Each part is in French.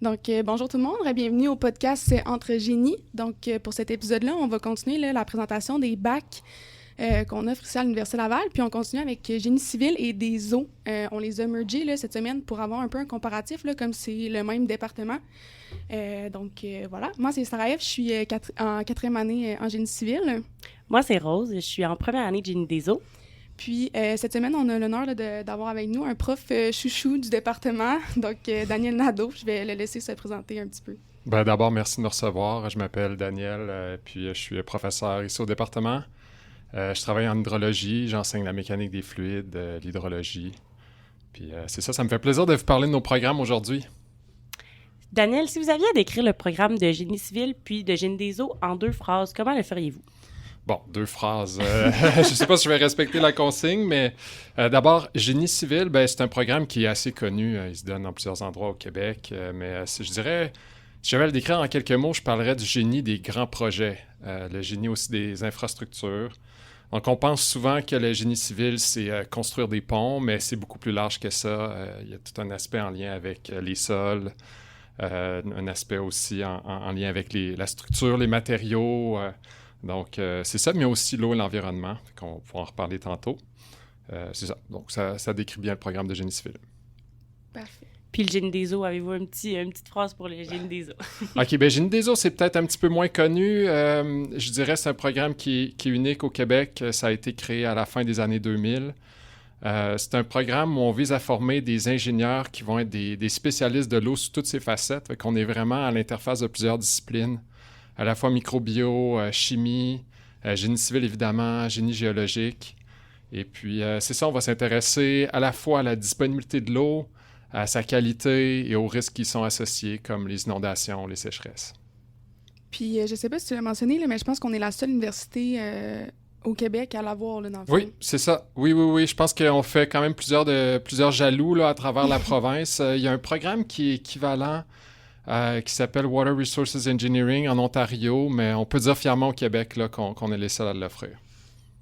Donc, bonjour tout le monde, bienvenue au podcast Entre génies. Donc, pour cet épisode-là, on va continuer la présentation des bacs qu'on offre ici à l'Université Laval, puis on continue avec génie civil et des eaux. On les a mergés cette semaine pour avoir un peu un comparatif, comme c'est le même département. Voilà, moi c'est Sarah F, je suis en quatrième année en génie civil. Moi, c'est Rose, je suis en première année de génie des eaux. Puis, cette semaine, on a l'honneur d'avoir avec nous un prof chouchou du département, donc Daniel Nadeau. Je vais le laisser se présenter un petit peu. D'abord, merci de nous recevoir. Je m'appelle Daniel, puis je suis professeur ici au département. Je travaille en hydrologie, j'enseigne la mécanique des fluides, l'hydrologie. Puis c'est ça me fait plaisir de vous parler de nos programmes aujourd'hui. Daniel, si vous aviez à décrire le programme de génie civil puis de génie des eaux en 2 phrases, comment le feriez-vous? Bon, 2 phrases. Je ne sais pas si je vais respecter la consigne, mais d'abord, génie civil, c'est un programme qui est assez connu. Il se donne dans plusieurs endroits au Québec. Je dirais, si j'avais à le décrire en quelques mots, je parlerais du génie des grands projets, le génie aussi des infrastructures. Donc, on pense souvent que le génie civil, c'est construire des ponts, mais c'est beaucoup plus large que ça. Il y a tout un aspect en lien avec les sols, un aspect aussi en lien avec la structure, les matériaux. Donc, c'est ça, mais aussi l'eau et l'environnement, qu'on pourra en reparler tantôt. C'est ça. Donc, ça décrit bien le programme de génie civil. Parfait. Puis le génie des eaux, avez-vous une petite phrase pour le génie des eaux? OK, génie des eaux, c'est peut-être un petit peu moins connu. Je dirais que c'est un programme qui est unique au Québec. Ça a été créé à la fin des années 2000. C'est un programme où on vise à former des ingénieurs qui vont être des spécialistes de l'eau sous toutes ses facettes. Fait qu'on est vraiment à l'interface de plusieurs disciplines, à la fois microbio, chimie, génie civil évidemment, génie géologique. Et puis, c'est ça, on va s'intéresser à la fois à la disponibilité de l'eau, à sa qualité et aux risques qui sont associés, comme les inondations, les sécheresses. Puis, je ne sais pas si tu l'as mentionné, mais je pense qu'on est la seule université au Québec à l'avoir, dans le fond. Oui, c'est ça. Oui. Je pense qu'on fait quand même plusieurs jaloux à travers la province. Il y a un programme qui est équivalent qui s'appelle Water Resources Engineering en Ontario, mais on peut dire fièrement au Québec qu'on est les seuls à l'offrir.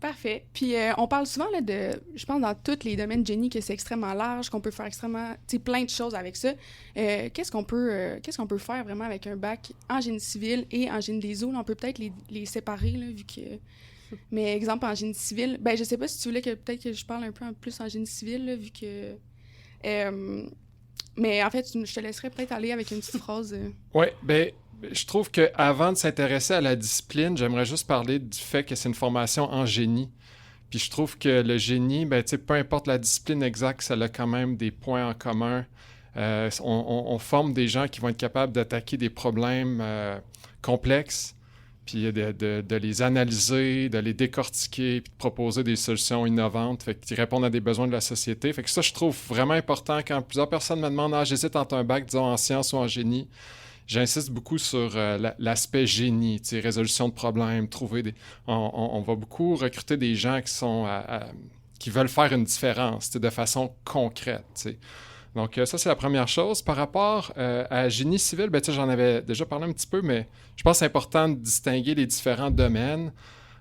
Parfait. Puis on parle souvent je pense dans tous les domaines de génie que c'est extrêmement large, qu'on peut faire plein de choses avec ça. Qu'est-ce qu'on peut faire vraiment avec un bac en génie civil et en génie des eaux? Là, on peut peut-être les séparer, là, vu que... Mais exemple, en génie civil, je sais pas si tu voulais que peut-être que je parle un peu plus en génie civil, là, vu que... mais en fait, je te laisserais peut-être aller avec une petite phrase. Oui, je trouve qu'avant de s'intéresser à la discipline, j'aimerais juste parler du fait que c'est une formation en génie. Puis je trouve que le génie, peu importe la discipline exacte, ça a quand même des points en commun. On forme des gens qui vont être capables d'attaquer des problèmes complexes, puis de les analyser, de les décortiquer, puis de proposer des solutions innovantes, qui répondent à des besoins de la société. Fait que ça, je trouve vraiment important quand plusieurs personnes me demandent « Ah, j'hésite entre un bac, disons, en sciences ou en génie ». J'insiste beaucoup sur l'aspect génie, résolution de problèmes, on va beaucoup recruter des gens qui veulent faire une différence de façon concrète. T'sais. Donc ça, c'est la première chose. Par rapport à génie civil, j'en avais déjà parlé un petit peu, mais je pense que c'est important de distinguer les différents domaines.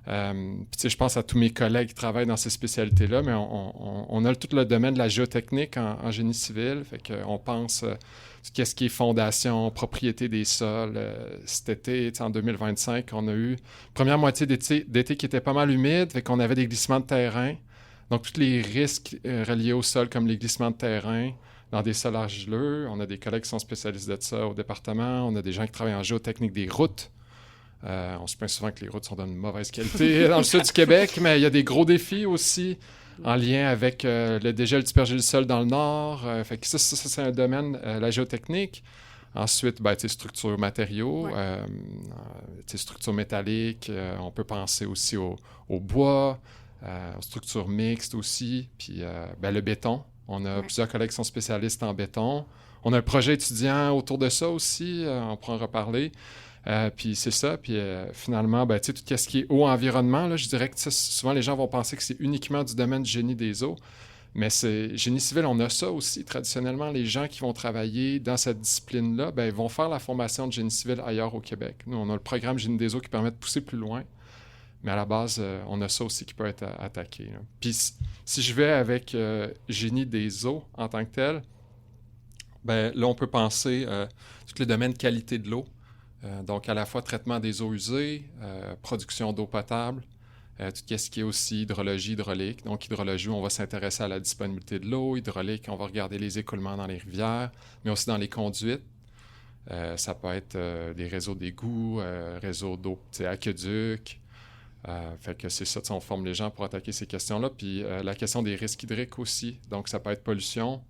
Je pense à tous mes collègues qui travaillent dans ces spécialités-là, mais on a tout le domaine de la géotechnique en génie civil. Fait qu'on pense qu'est-ce qui est fondation, propriété des sols. Cet été, en 2025, on a eu première moitié d'été qui était pas mal humide, fait qu'on avait des glissements de terrain. Donc, tous les risques reliés au sol, comme les glissements de terrain dans des sols argileux. On a des collègues qui sont spécialistes de ça au département. On a des gens qui travaillent en géotechnique des routes. On se plaint souvent que les routes sont d'une mauvaise qualité dans le sud du Québec, mais il y a des gros défis aussi en lien avec le dégel du pergélisol du sol dans le nord. Fait que ça, c'est un domaine, la géotechnique. Ensuite, structures matériaux, structures métalliques. On peut penser aussi au bois, aux structures mixtes aussi. Puis le béton. On a plusieurs collègues qui sont spécialistes en béton. On a un projet étudiant autour de ça aussi. On pourra en reparler. Puis c'est ça. Puis finalement, tout ce qui est eau environnement, là, je dirais que souvent les gens vont penser que c'est uniquement du domaine du génie des eaux. Mais c'est génie civil, on a ça aussi. Traditionnellement, les gens qui vont travailler dans cette discipline-là, ils vont faire la formation de génie civil ailleurs au Québec. Nous, on a le programme génie des eaux qui permet de pousser plus loin. Mais à la base, on a ça aussi qui peut être attaqué. Là. Puis si je vais avec génie des eaux en tant que tel, Ben, là, on peut penser tous les domaines qualité de l'eau. Donc, à la fois traitement des eaux usées, production d'eau potable, tout ce qui est aussi hydrologie, hydraulique. Donc, hydrologie, on va s'intéresser à la disponibilité de l'eau. Hydraulique, on va regarder les écoulements dans les rivières, mais aussi dans les conduites. Ça peut être des réseaux d'égouts, réseaux d'eau, aqueducs. Fait que c'est ça, on forme les gens pour attaquer ces questions-là. Puis la question des risques hydriques aussi. Donc, ça peut être pollution.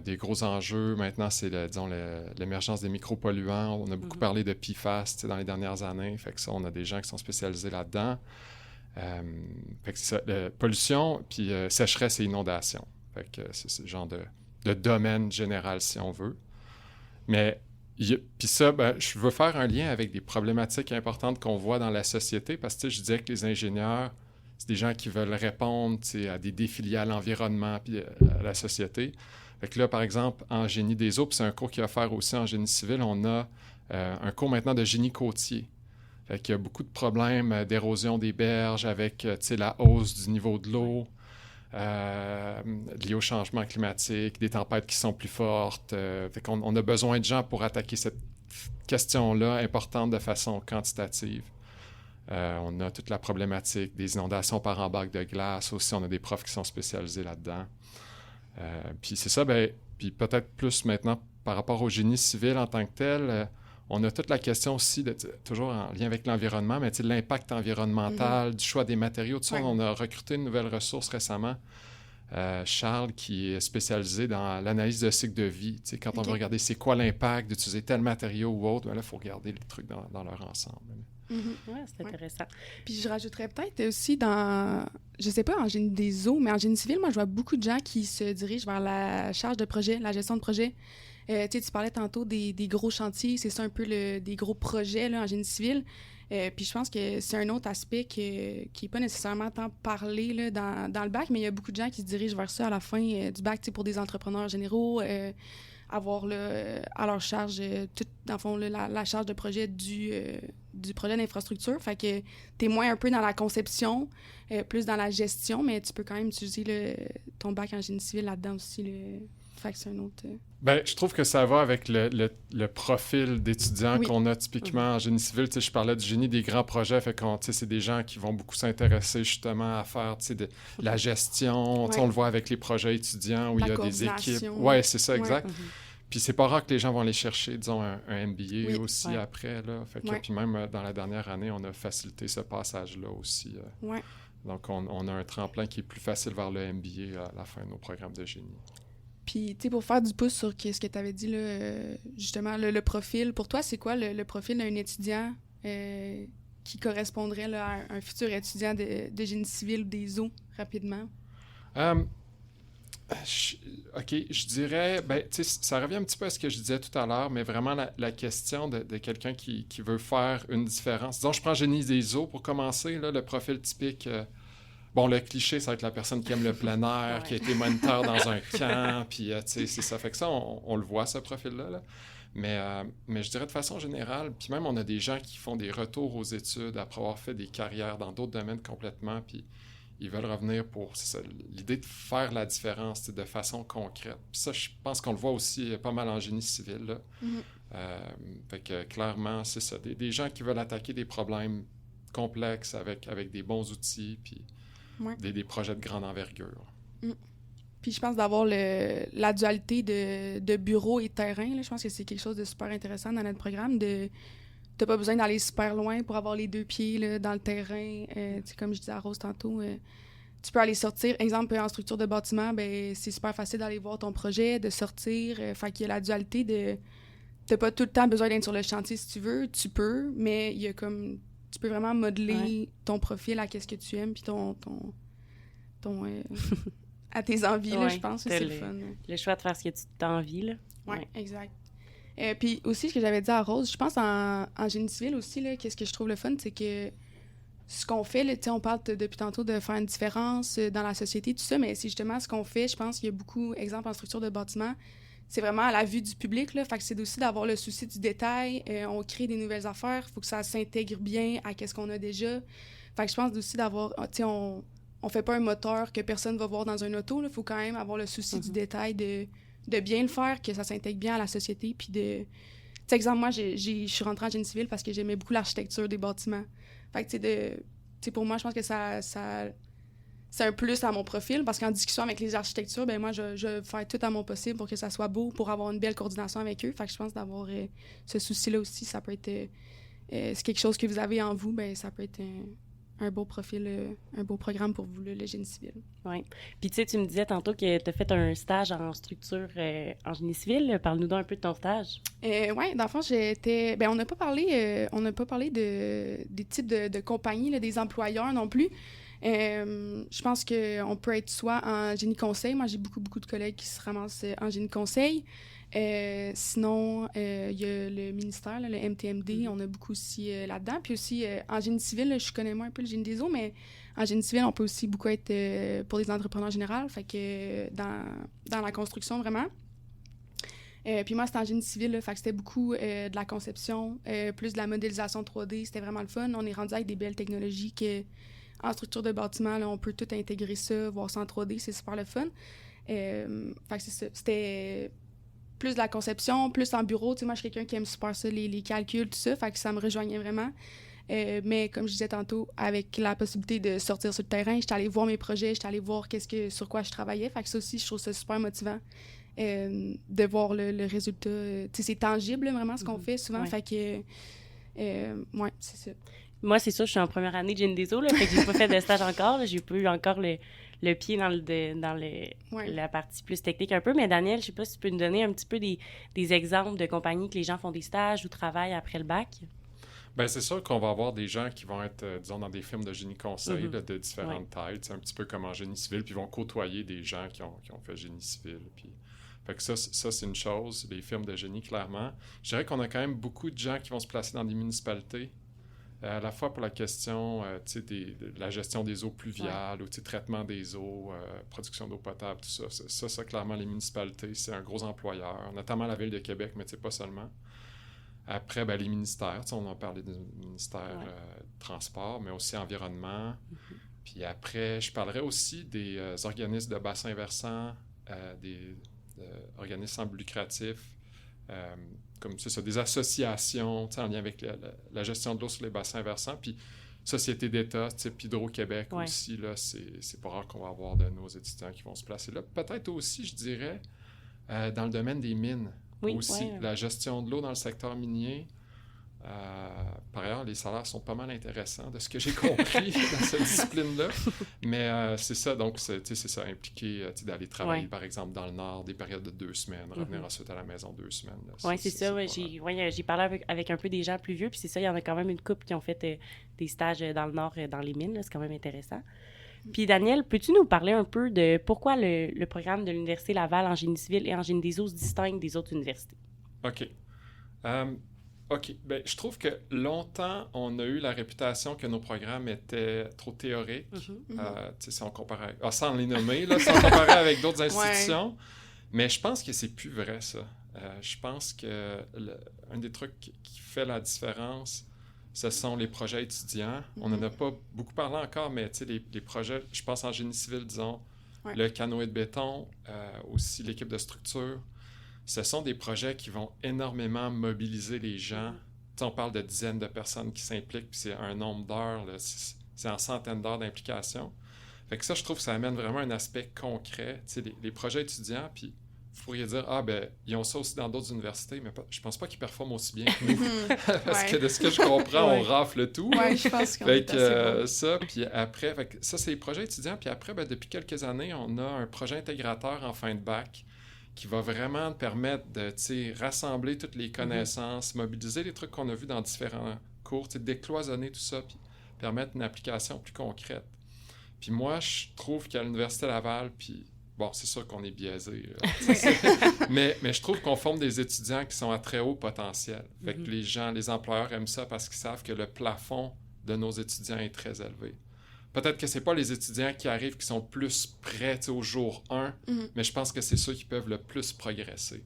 Des gros enjeux maintenant, c'est l'émergence des micropolluants. On a beaucoup parlé de PFAS dans les dernières années. Fait que ça, on a des gens qui sont spécialisés là-dedans. Fait que c'est ça, pollution, puis sécheresse et inondation. Fait que c'est ce genre de domaine général, si on veut. Mais, puis ça, ben, je veux faire un lien avec des problématiques importantes qu'on voit dans la société, parce que je disais que les ingénieurs, c'est des gens qui veulent répondre à des défis liés à l'environnement puis à la société. Fait que là, par exemple, en génie des eaux, puis c'est un cours qu'il y a à faire aussi en génie civil, on a un cours maintenant de génie côtier. Fait qu'il y a beaucoup de problèmes d'érosion des berges avec la hausse du niveau de l'eau, liés au changement climatique, des tempêtes qui sont plus fortes. Fait qu'on on a besoin de gens pour attaquer cette question-là importante de façon quantitative. On a toute la problématique des inondations par embarque de glace. Aussi, on a des profs qui sont spécialisés là-dedans. Puis c'est ça, ben, puis peut-être plus maintenant par rapport au génie civil en tant que tel, on a toute la question aussi, toujours en lien avec l'environnement, mais l'impact environnemental, du choix des matériaux. Tout ça, on a recruté une nouvelle ressource récemment, Charles, qui est spécialisé dans l'analyse de cycle de vie. Quand on veut regarder c'est quoi l'impact d'utiliser tel matériau ou autre, ben là, il faut regarder les trucs dans leur ensemble. Oui, c'est intéressant. Puis je rajouterais peut-être aussi dans, je sais pas, en génie des eaux, mais en génie civil, moi, je vois beaucoup de gens qui se dirigent vers la charge de projet, la gestion de projet. Tu parlais tantôt des gros chantiers, c'est ça un peu des gros projets là, en génie civil. Puis je pense que c'est un autre aspect qui n'est pas nécessairement tant parlé là, dans le bac, mais il y a beaucoup de gens qui se dirigent vers ça à la fin du bac, pour des entrepreneurs généraux, avoir à leur charge, dans le fond, la charge de projet du projet d'infrastructure. Fait que t'es moins un peu dans la conception, plus dans la gestion, mais tu peux quand même utiliser ton bac en génie civil là-dedans aussi. Fait que c'est un autre... Ben, je trouve que ça va avec le profil d'étudiants qu'on a typiquement en génie civil. Je parlais du génie des grands projets, fait qu'on, c'est des gens qui vont beaucoup s'intéresser justement à faire de la gestion. On le voit avec les projets étudiants où il y a des équipes. Oui, c'est ça, exact. Puis c'est pas rare que les gens vont aller chercher, disons, un MBA aussi après. Là. Fait que, puis même dans la dernière année, on a facilité ce passage-là aussi. Donc, on a un tremplin qui est plus facile vers le MBA à la fin de nos programmes de génie. Puis, tu sais, pour faire du pouce sur ce que tu avais dit, là, justement, le profil, pour toi, c'est quoi le profil d'un étudiant qui correspondrait là, à un futur étudiant de génie civil ou des eaux, rapidement? OK, je dirais, ben, tu sais, ça revient un petit peu à ce que je disais tout à l'heure, mais vraiment la question de quelqu'un qui veut faire une différence. Disons, je prends génie des eaux pour commencer, là, le profil typique... Bon, le cliché, ça va être la personne qui aime le plein air, qui a été moniteur dans un camp, puis, tu sais, c'est ça. Fait que ça, on le voit, ce profil-là. Là. Mais je dirais de façon générale, puis même on a des gens qui font des retours aux études après avoir fait des carrières dans d'autres domaines complètement, puis ils veulent revenir pour, c'est ça, l'idée de faire la différence de façon concrète. Puis ça, je pense qu'on le voit aussi pas mal en génie civil, là. Fait que clairement, c'est ça, des gens qui veulent attaquer des problèmes complexes avec des bons outils, puis... Des projets de grande envergure. Puis je pense d'avoir la dualité de bureau et terrain. Là, je pense que c'est quelque chose de super intéressant dans notre programme. T'as pas besoin d'aller super loin pour avoir les deux pieds là, dans le terrain. Comme je disais à Rose tantôt, tu peux aller sortir. Exemple, en structure de bâtiment, ben, c'est super facile d'aller voir ton projet, de sortir. Fait qu'il y a la dualité de... T'as pas tout le temps besoin d'être sur le chantier si tu veux. Tu peux, mais il y a comme... Tu peux vraiment modeler ton profil à qu'est-ce que tu aimes, puis ton à tes envies, là, je pense. C'est le fun. Le choix de faire ce que tu t'as envie, là. Oui, exact. Puis aussi, ce que j'avais dit à Rose, je pense en génie civil aussi, là, qu'est-ce que je trouve le fun, c'est que ce qu'on fait, là, on parle depuis tantôt de faire une différence dans la société, tout ça, mais c'est justement ce qu'on fait. Je pense qu'il y a beaucoup, exemple, en structure de bâtiment, c'est vraiment à la vue du public, là. Fait que c'est aussi d'avoir le souci du détail. On crée des nouvelles affaires. Il faut que ça s'intègre bien à qu'est-ce qu'on a déjà. Fait que je pense aussi d'avoir... Tu sais, on fait pas un moteur que personne va voir dans un auto. Il faut quand même avoir le souci du détail de bien le faire, que ça s'intègre bien à la société, puis de... Tu sais, exemple, moi, je suis rentrée en génie civil parce que j'aimais beaucoup l'architecture des bâtiments. Fait que, tu sais, pour moi, je pense que c'est un plus à mon profil, parce qu'en discussion avec les architectures, ben moi, je vais faire tout à mon possible pour que ça soit beau, pour avoir une belle coordination avec eux. Fait que je pense d'avoir ce souci-là aussi, ça peut être... c'est quelque chose que vous avez en vous, ben ça peut être un beau profil, un beau programme pour vous, le génie civil. Oui. Puis tu sais, tu me disais tantôt que tu as fait un stage en structure en génie civil. Parle-nous un peu de ton stage. Oui, dans le fond, j'étais... Ben, on n'a pas parlé des types de compagnies, là, des employeurs non plus. Je pense qu'on peut être soit en génie conseil. Moi, j'ai beaucoup de collègues qui se ramassent en génie conseil. Sinon, il y a le ministère, là, le MTMD, on a beaucoup aussi là-dedans. Puis aussi, en génie civil, là, je connais moins un peu le génie des eaux, mais en génie civil, on peut aussi beaucoup être pour des entrepreneurs généraux, fait que dans la construction, vraiment. Puis moi, c'était en génie civil, là, fait que c'était beaucoup de la conception, plus de la modélisation 3D. C'était vraiment le fun. On est rendu avec des belles technologies que, en structure de bâtiment, là, on peut tout intégrer ça, voir ça en 3D. C'est super le fun. Fait que c'est ça. C'était plus de la conception, plus en bureau. Tu sais, moi, je suis quelqu'un qui aime super ça, les calculs, tout ça. Fait que ça me rejoignait vraiment. Mais comme je disais tantôt, avec la possibilité de sortir sur le terrain, j'étais allée voir mes projets, j'étais allée voir sur quoi je travaillais. Fait que ça aussi, je trouve ça super motivant de voir le résultat. Tu sais, c'est tangible, là, vraiment, ce qu'on fait souvent. Ouais. Fait que, ouais, c'est ça. Moi, c'est sûr, je suis en première année de génie des eaux, là, fait que j'ai pas fait de stage encore. Là, j'ai pas eu encore le pied dans la partie plus technique un peu. Mais Daniel, je sais pas si tu peux nous donner un petit peu des exemples de compagnies que les gens font des stages ou travaillent après le bac. Bien, c'est sûr qu'on va avoir des gens qui vont être, disons, dans des firmes de génie conseil là, de différentes tailles, un petit peu comme en génie civil, puis ils vont côtoyer des gens qui ont fait génie civil. Puis... Fait que ça, c'est une chose, les firmes de génie, clairement. Je dirais qu'on a quand même beaucoup de gens qui vont se placer dans des municipalités, à la fois pour la question de la gestion des eaux pluviales, ou traitement des eaux, production d'eau potable, tout ça. Ça, clairement, les municipalités, c'est un gros employeur, notamment la Ville de Québec, mais pas seulement. Après, les ministères, on en parlait des ministères transport, mais aussi environnement. Puis après, je parlerai aussi des organismes de bassin versant, des organismes sans but lucratif, comme ça, des associations en lien avec la gestion de l'eau sur les bassins versants, puis Société d'État, type Hydro-Québec aussi, là, c'est pas rare qu'on va avoir de nos étudiants qui vont se placer là. Peut-être aussi, je dirais, dans le domaine des mines, aussi, la gestion de l'eau dans le secteur minier. Par ailleurs, les salaires sont pas mal intéressants de ce que j'ai compris dans cette discipline-là. Mais c'est ça, donc c'est ça, impliqué d'aller travailler, par exemple, dans le Nord, des périodes de 2 semaines, revenir ensuite à la maison 2 semaines. Oui, c'est ça. J'ai parlé avec un peu des gens plus vieux, puis c'est ça, il y en a quand même une couple qui ont fait des stages dans le Nord, dans les mines, là, c'est quand même intéressant. Puis Daniel, peux-tu nous parler un peu de pourquoi le programme de l'Université Laval en génie civil et en génie des eaux se distingue des autres universités? OK. OK. Bien, je trouve que longtemps, on a eu la réputation que nos programmes étaient trop théoriques. Si on comparait... sans les nommer, là, si on comparait avec d'autres institutions. Mais je pense que c'est plus vrai, ça. Je pense que un des trucs qui fait la différence, ce sont les projets étudiants. On n'en a pas beaucoup parlé encore, mais les projets, je pense en génie civil, disons, le canoë de béton, aussi l'équipe de structure. Ce sont des projets qui vont énormément mobiliser les gens. On parle de dizaines de personnes qui s'impliquent, puis c'est un nombre d'heures, là, c'est en centaines d'heures d'implication. Fait que ça, je trouve que ça amène vraiment un aspect concret. Les projets étudiants, puis vous pourriez dire, ils ont ça aussi dans d'autres universités, mais je pense pas qu'ils performent aussi bien que nous. Parce que de ce que je comprends, on rafle tout. Oui, je pense qu'on est assez bon. Ça, puis après, ça, c'est les projets étudiants. Puis après, depuis quelques années, on a un projet intégrateur en fin de bac qui va vraiment permettre de rassembler toutes les connaissances, mobiliser les trucs qu'on a vus dans différents cours, décloisonner tout ça, puis permettre une application plus concrète. Puis moi, je trouve qu'à l'Université Laval, puis bon, c'est sûr qu'on est biaisé, mais je trouve qu'on forme des étudiants qui sont à très haut potentiel. Fait que les employeurs aiment ça parce qu'ils savent que le plafond de nos étudiants est très élevé. Peut-être que c'est pas les étudiants qui arrivent qui sont plus prêts au jour 1, mais je pense que c'est ceux qui peuvent le plus progresser.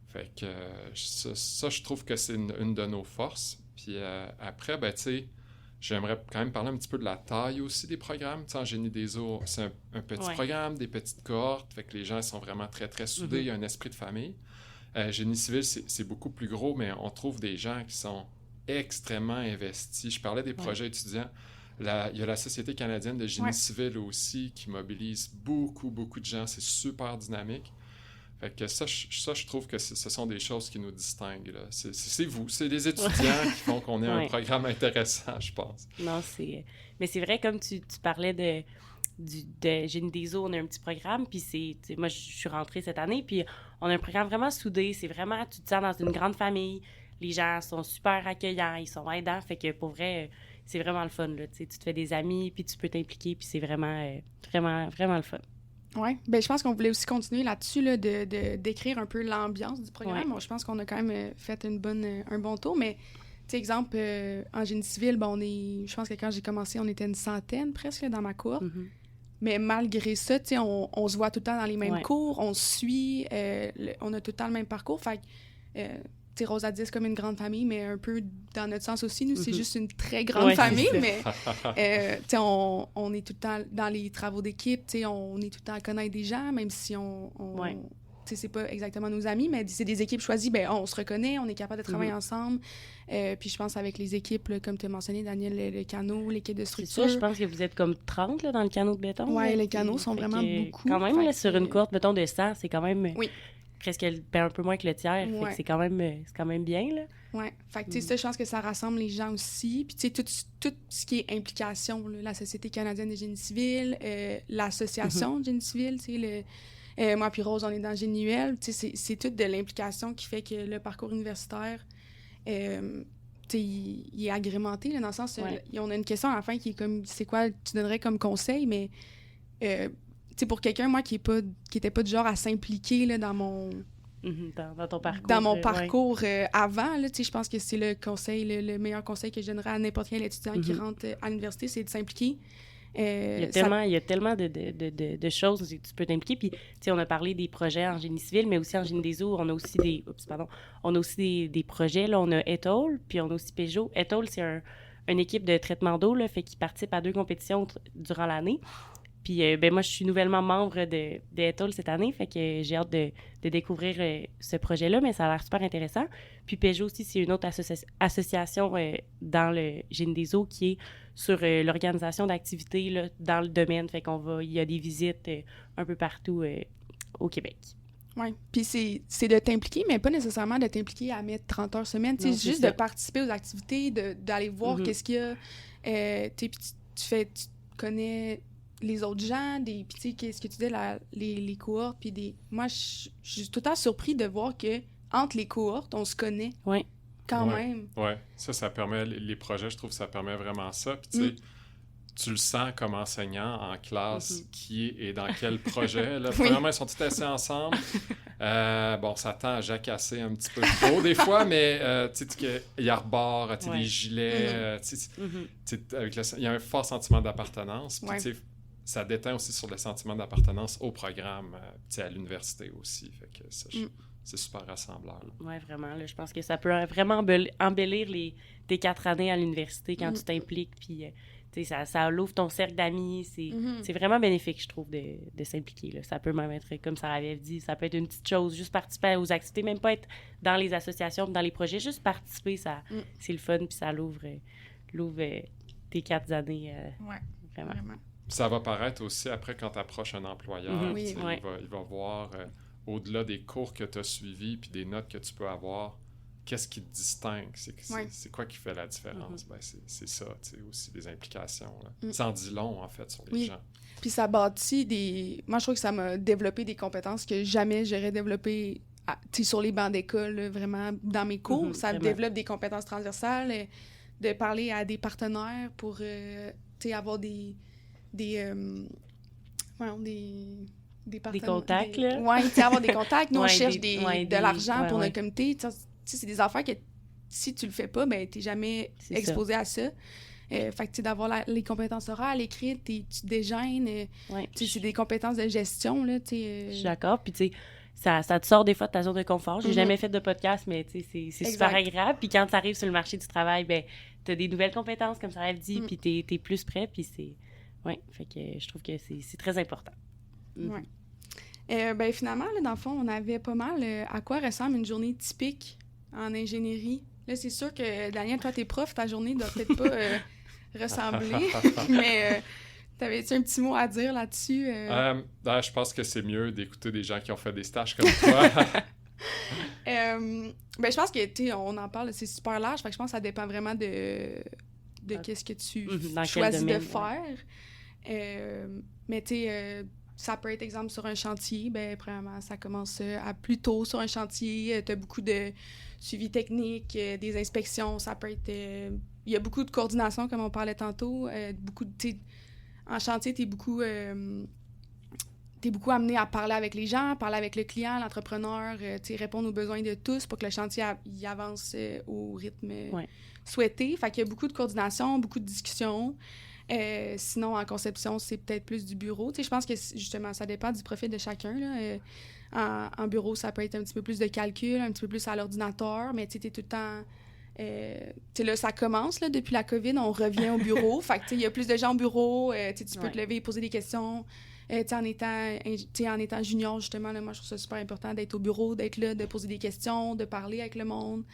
Fait que ça, je trouve que c'est une de nos forces. Puis après, J'aimerais quand même parler un petit peu de la taille aussi des programmes. Tu sais, en génie des eaux, c'est un petit programme, des petites cohortes, fait que les gens sont vraiment très, très soudés, il y a un esprit de famille. Génie civil, c'est beaucoup plus gros, mais on trouve des gens qui sont extrêmement investis. Je parlais des projets étudiants. Il y a la Société canadienne de génie civil aussi qui mobilise beaucoup, beaucoup de gens. C'est super dynamique. Fait que ça, je trouve que ce sont des choses qui nous distinguent. Là. C'est vous, c'est les étudiants qui font qu'on ait un programme intéressant, je pense. Non, mais c'est vrai, comme tu parlais de Génie des eaux, on a un petit programme, puis moi, je suis rentrée cette année, puis on a un programme vraiment soudé. C'est vraiment, tu te sens dans une grande famille. Les gens sont super accueillants, ils sont aidants. Fait que pour vrai, c'est vraiment le fun. Là, tu te fais des amis, puis tu peux t'impliquer, puis c'est vraiment, vraiment, vraiment le fun. Oui, bien, je pense qu'on voulait aussi continuer là-dessus, là, d'écrire un peu l'ambiance du programme. Bon, je pense qu'on a quand même fait un bon tour, mais, tu sais, exemple, en génie civil, je pense que quand j'ai commencé, on était une centaine presque dans ma cour. Mm-hmm. Mais malgré ça, tu sais, on se voit tout le temps dans les mêmes cours, on se suit, on a tout le temps le même parcours. Fait que, tu sais, Rosa dit c'est comme une grande famille, mais un peu dans notre sens aussi, nous, c'est juste une très grande famille, mais, tu sais, on est tout le temps dans les travaux d'équipe, tu sais, on est tout le temps à connaître des gens, même si tu sais, c'est pas exactement nos amis, mais c'est des équipes choisies, ben on se reconnaît, on est capable de travailler ensemble. Puis je pense avec les équipes, là, comme tu as mentionné, Daniel, le canot, l'équipe de structure. C'est ça, je pense que vous êtes comme 30 là, dans le canot de béton. Oui, les canots sont vraiment beaucoup. Quand même, là, sur une courte, béton de 100, c'est quand même presque un peu moins que le tiers. Fait que c'est quand même bien, là. Oui, fait que tu sais, ça, je pense que ça rassemble les gens aussi. Puis tu sais, tout ce qui est implication, là, la Société canadienne de génie civil, l'association de génie civil, tu sais, moi puis Rose, on est dans Géniuel. C'est toute de l'implication qui fait que le parcours universitaire, il est agrémenté, là, dans le sens, on a une question à la fin qui est comme, c'est quoi tu donnerais comme conseil, mais pour quelqu'un, moi, qui était pas du genre à s'impliquer là, dans mon... Dans ton parcours. Dans mon parcours avant, là, je pense que c'est le conseil, le meilleur conseil que je donnerais à n'importe quel étudiant qui rentre à l'université, c'est de s'impliquer. Il y a tellement de choses que tu peux t'impliquer. Puis, tu sais, on a parlé des projets en génie civil, mais aussi en génie des eaux, on a aussi des projets. Là, on a Etoll, puis on a aussi Peugeot. Etoll, c'est une équipe de traitement d'eau, là, fait qu'ils participent à 2 compétitions durant l'année. Puis, moi, je suis nouvellement membre de Etoll cette année, fait que j'ai hâte de découvrir ce projet-là, mais ça a l'air super intéressant. Puis, Peugeot aussi, c'est une autre association dans le génie des eaux qui est sur l'organisation d'activités là, dans le domaine. Fait il y a des visites un peu partout au Québec. Oui, puis c'est de t'impliquer, mais pas nécessairement de t'impliquer à mettre 30 heures semaine. C'est juste de participer aux activités, d'aller voir qu'est-ce qu'il y a. Puis tu connais les autres gens, puis tu sais, qu'est-ce que tu dis, les cohortes, puis moi, je suis tout le temps surpris de voir que entre les cohortes, on se connaît. Oui. Quand même. Oui, ça permet, les projets, je trouve que ça permet vraiment ça. Puis tu sais, tu le sens comme enseignant en classe qui est dans quel projet. Là, vraiment, ils sont tous assis ensemble. Ça tend à jacasser un petit peu trop des fois, mais tu sais, il arbore, tu sais, des gilets. Il y a un fort sentiment d'appartenance. Puis tu sais, ça déteint aussi sur le sentiment d'appartenance au programme, à l'université aussi. Fait que ça, c'est super rassembleur. Oui, vraiment. Là, je pense que ça peut vraiment embellir tes 4 années à l'université quand tu t'impliques. Puis, ça ouvre ton cercle d'amis. C'est vraiment bénéfique, je trouve, de s'impliquer. Là. Ça peut même être, comme Sarah avait dit, ça peut être une petite chose, juste participer aux activités, même pas être dans les associations, dans les projets, juste participer, c'est le fun, puis ça l'ouvre tes 4 années. Vraiment. Ça va paraître aussi après quand tu approches un employeur. Il va voir... au-delà des cours que tu as suivis puis des notes que tu peux avoir, qu'est-ce qui te distingue? C'est quoi qui fait la différence? C'est ça, tu sais, aussi des implications. Là. Ça en dit long, en fait, sur les gens. Puis ça bâtit Moi, je trouve que ça m'a développé des compétences que jamais j'aurais développées sur les bancs d'école, là, vraiment, dans mes cours. Ça développe des compétences transversales, de parler à des partenaires pour avoir des contacts, là. Oui, avoir des contacts. Nous, on cherche de l'argent pour notre comité. C'est des affaires que si tu le fais pas, ben t'es jamais exposé à ça. Fait que, d'avoir les compétences orales, écrites, tu dégènes. C'est des compétences de gestion, là. Je suis d'accord. Puis, tu sais, ça te sort des fois de ta zone de confort. J'ai jamais fait de podcast, mais c'est super agréable. Puis quand tu arrives sur le marché du travail, ben t'as des nouvelles compétences, comme Sarah dit, puis t'es plus prêt, puis c'est... Oui, fait que je trouve que c'est très important. Ouais. Ben finalement, là, dans le fond, on avait pas mal à quoi ressemble une journée typique en ingénierie. Là, c'est sûr que, Daniel, toi, t'es prof, ta journée doit peut-être pas ressembler, mais t'avais-tu un petit mot à dire là-dessus? Je pense que c'est mieux d'écouter des gens qui ont fait des stages comme toi. Ben, je pense que, tu sais, on en parle, c'est super large, fait que je pense que ça dépend vraiment de qu'est-ce que tu choisis de faire. Mais, tu sais, ça peut être, exemple, sur un chantier, ben premièrement, ça commence à plus tôt sur un chantier. Tu as beaucoup de suivi technique, des inspections. Ça peut être... il y a beaucoup de coordination, comme on parlait tantôt. En chantier, tu es beaucoup amené à parler avec les gens, parler avec le client, l'entrepreneur, répondre aux besoins de tous pour que le chantier il avance au rythme souhaité. Fait qu'il y a beaucoup de coordination, beaucoup de discussions. Sinon, en conception, c'est peut-être plus du bureau. Je pense que, justement, ça dépend du profil de chacun. Là. En bureau, ça peut être un petit peu plus de calcul, un petit peu plus à l'ordinateur, mais tu es tout le temps... là, ça commence, là, depuis la COVID, on revient au bureau. Fait que, il y a plus de gens au bureau, tu peux te lever et poser des questions. En étant junior, justement, là, moi, je trouve ça super important d'être au bureau, d'être là, de poser des questions, de parler avec le monde.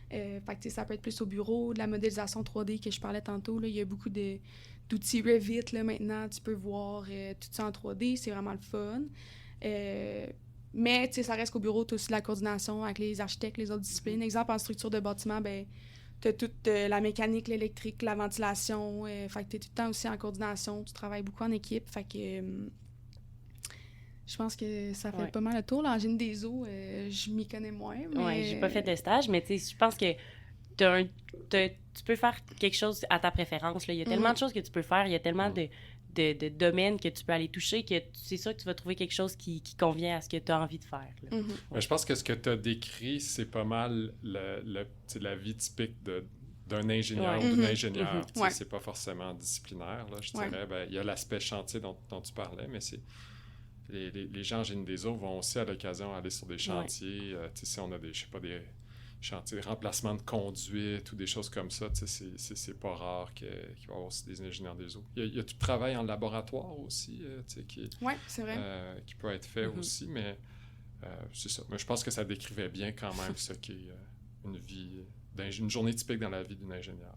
Fait que, ça peut être plus au bureau, de la modélisation 3D que je parlais tantôt. Là, il y a beaucoup d'outils Revit, là, maintenant. Tu peux voir tout ça en 3D. C'est vraiment le fun. Mais, ça reste qu'au bureau, tu as aussi de la coordination avec les architectes, les autres disciplines. Exemple, en structure de bâtiment, ben tu as toute la mécanique, l'électrique, la ventilation. Fait que tu es tout le temps aussi en coordination. Tu travailles beaucoup en équipe. Fait que... je pense que ça fait pas mal le tour. En génie des eaux, je m'y connais moins. Oui, j'ai pas fait de stage, mais tu sais, je pense que tu peux faire quelque chose à ta préférence. Là. Il y a tellement de choses que tu peux faire, il y a tellement de domaines que tu peux aller toucher que c'est sûr que tu vas trouver quelque chose qui convient à ce que tu as envie de faire. Là. Mais je pense que ce que tu as décrit, c'est pas mal la vie typique d'un ingénieur ou d'une ingénieure. C'est pas forcément disciplinaire. Là, je dirais, il y a l'aspect chantier dont tu parlais, mais c'est... Les gens en génie des eaux vont aussi à l'occasion aller sur des chantiers. Si on a des chantiers de remplacement de conduite ou des choses comme ça, c'est pas rare qu'il va y avoir aussi des ingénieurs des eaux. Il y a tout le travail en laboratoire aussi c'est vrai. Qui peut être fait aussi, mais c'est ça. Mais je pense que ça décrivait bien quand même ce qu'est une journée typique dans la vie d'une ingénieure.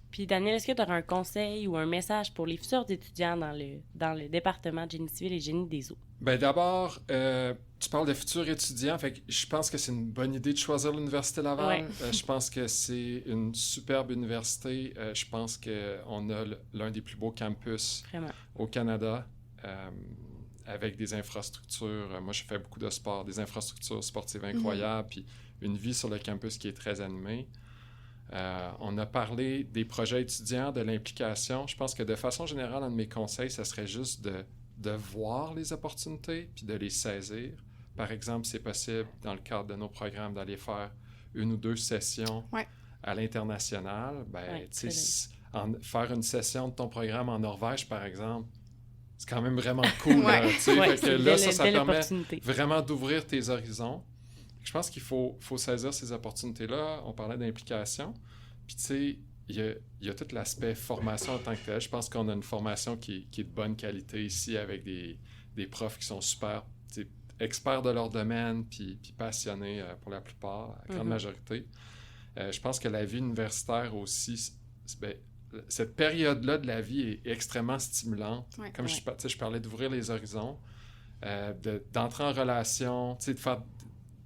Puis, Daniel, est-ce que tu aurais un conseil ou un message pour les futurs étudiants dans le département de génie civil et génie des eaux? Bien, d'abord, tu parles de futurs étudiants, fait que je pense que c'est une bonne idée de choisir l'Université Laval. Je pense que c'est une superbe université. Je pense qu'on a l'un des plus beaux campus au Canada, avec des infrastructures. Moi, je fais beaucoup de sport, des infrastructures sportives incroyables, puis une vie sur le campus qui est très animée. On a parlé des projets étudiants, de l'implication. Je pense que de façon générale, un de mes conseils, ça serait juste de voir les opportunités puis de les saisir. Par exemple, c'est possible, dans le cadre de nos programmes, d'aller faire 1 ou 2 sessions à l'international. Faire une session de ton programme en Norvège, par exemple, c'est quand même vraiment cool. Ça permet vraiment d'ouvrir tes horizons. Je pense qu'il faut saisir ces opportunités-là. On parlait d'implication. Puis, tu sais, il y a tout l'aspect formation en tant que tel. Je pense qu'on a une formation qui est de bonne qualité ici avec des profs qui sont super experts de leur domaine puis passionnés pour la plupart, la grande majorité. Je pense que la vie universitaire aussi, cette période-là de la vie est extrêmement stimulante. Comme je parlais d'ouvrir les horizons, d'entrer en relation,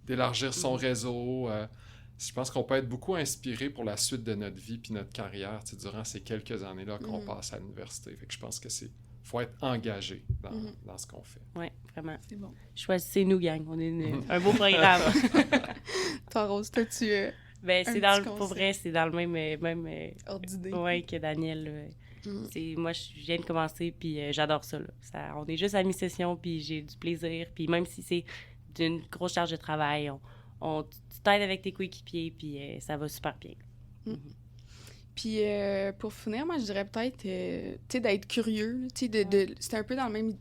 d'élargir son réseau. Je pense qu'on peut être beaucoup inspiré pour la suite de notre vie puis notre carrière durant ces quelques années-là qu'on passe à l'université. Fait que je pense que faut être engagé dans ce qu'on fait. Oui, vraiment. C'est bon. Choisissez-nous, gang. On est un beau programme. Toi, Rose, t'as-tu... pour vrai, c'est dans le même ordre d'idée. Oui, que Daniel. Moi, je viens de commencer, puis j'adore ça, là. On est juste à mi-session, puis j'ai du plaisir. Puis même si c'est d'une grosse charge de travail, tu t'aides avec tes coéquipiers, puis ça va super bien. Puis pour finir, moi, je dirais peut-être d'être curieux. C'est un peu dans le même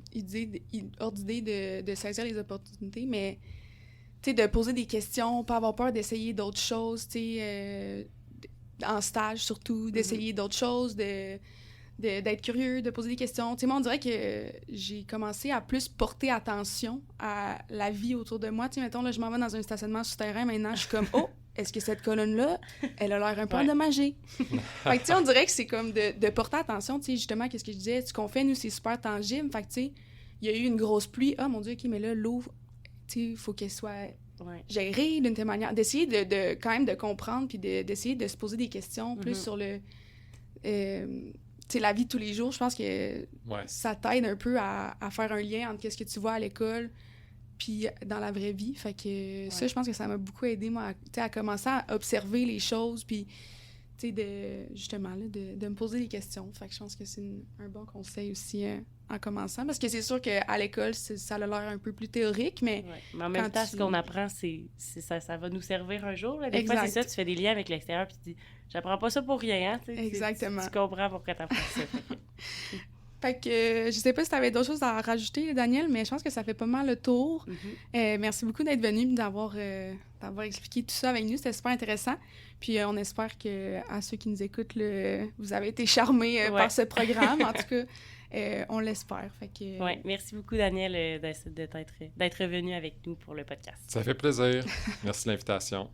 ordre d'idée de saisir les opportunités, mais de poser des questions, pas avoir peur d'essayer d'autres choses, en stage surtout, d'essayer d'autres choses, d'être curieux, de poser des questions. Tu sais, moi, on dirait que j'ai commencé à plus porter attention à la vie autour de moi. Tu sais, mettons, là, je m'en vais dans un stationnement souterrain, maintenant, je suis comme, oh, est-ce que cette colonne-là, elle a l'air un peu endommagée? Fait que, tu sais, on dirait que c'est comme de porter attention, tu sais, justement, qu'est-ce que je disais, ce qu'on fait, nous, c'est super tangible. Fait que, tu sais, il y a eu une grosse pluie. Ah, mon Dieu, OK, mais là, l'eau, tu sais, il faut qu'elle soit gérée d'une telle manière. D'essayer de quand même de comprendre, puis d'essayer de se poser des questions plus sur le... tu sais, la vie de tous les jours, je pense que ça t'aide un peu à faire un lien entre qu'est-ce que tu vois à l'école puis dans la vraie vie. Fait que ça, je pense que ça m'a beaucoup aidé, moi, à commencer à observer les choses, puis, tu sais, justement, là, de me poser des questions. Fait que je pense que c'est un bon conseil aussi en commençant, parce que c'est sûr qu'à l'école, ça a l'air un peu plus théorique, mais... Mais en même temps, ce qu'on apprend, ça va nous servir un jour. Là. Des fois, c'est ça, tu fais des liens avec l'extérieur, puis tu dis, j'apprends pas ça pour rien, hein? Exactement. Tu comprends pourquoi t'apprends ça. Fait que je sais pas si tu avais d'autres choses à rajouter, Daniel, mais je pense que ça fait pas mal le tour. Merci beaucoup d'être venu, d'avoir expliqué tout ça avec nous. C'était super intéressant. Puis on espère que à ceux qui nous écoutent, vous avez été charmés par ce programme. En tout cas, on l'espère. Fait que... Ouais, merci beaucoup, Daniel, d'être venu avec nous pour le podcast. Ça fait plaisir. Merci de l'invitation.